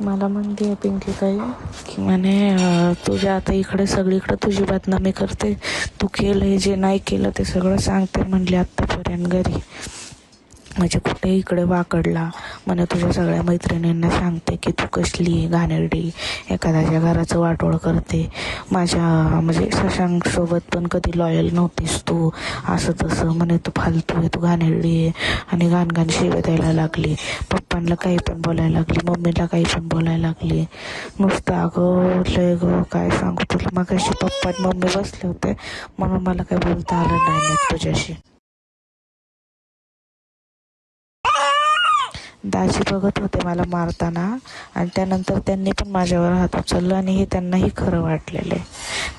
मला म्हणते पिंकी ताई की तुझ्या आता इकडे सगळीकडे तुझी बदनामी करते, तू केलं जे नाही केलं ते सगळं सांगते म्हणली आत्तापर्यंत घरी. म्हणजे कुठे इकडे वाकडला तुझ्या सगळ्या मैत्रिणींना सांगते की तू कसली घाणेरडी, एखाद्याच्या घराचं वाटोळ करते. माझ्या शशांक सोबत पण कधी लॉयल नव्हतीस तू, असं तसं तू फालतू आहे, तू घाणेरडी आहे. आणि घाण शिव्या द्यायला लागली, पप्पांना काही पण बोलायला लागली, मम्मीला काही पण बोलायला लागली. नुसतं अगं लय गं काय सांगू तुला. मगाशी पप्पा आणि मम्मी बसले होते म्हणून मला काही बोलता आलं नाही तुझ्याशी. दाजी बघत होते मला मारताना आणि त्यानंतर त्यांनी पण माझ्यावर हात उचललं आणि हे त्यांनाही खरं वाटलेलं आहे.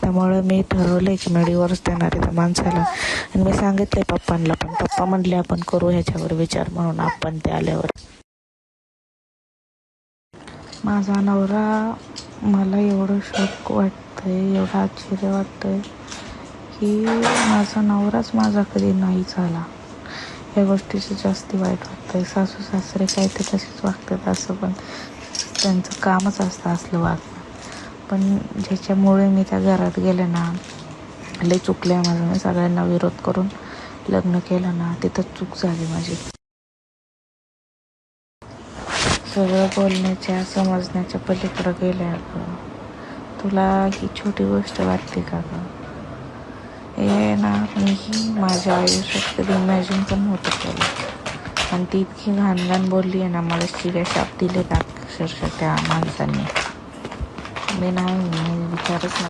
त्यामुळे मी ठरवलं की मी डिवोर्स देणार आहे त्या माणसाला. आणि मी सांगितले पप्पांना पण. पप्पा म्हटले आपण करू ह्याच्यावर विचार म्हणून आपण ते आल्यावर. माझा नवरा, मला एवढं शॉक वाटतंय, एवढं आश्चर्य वाटतंय की माझा नवराच माझा कधी नाही झाला. या गोष्टीचं जास्त वाईट वाटतंय. सासू सासरे काय ते तसेच वागतात, असं पण त्यांचं कामच असतं असलं वागणं. पण ज्याच्यामुळे मी त्या घरात गेले ना, लय चुकलं माझं. मी सगळ्यांना विरोध करून लग्न केलं ना, तिथं चूक झाली माझी. सगळं बोलण्याच्या समजण्याच्या पलीकडं गेल्या. अगं तुला ही छोटी गोष्ट वाटते का गं? हे ना मीही माझ्या आयुष्यात कधी इमॅजिन पण नव्हतं केलं. आणि ती इतकी घाण बोलली आहे ना, मला शिव्या शाप दिले का अक्षरशः त्या माणसाने. मी विचारच नाही.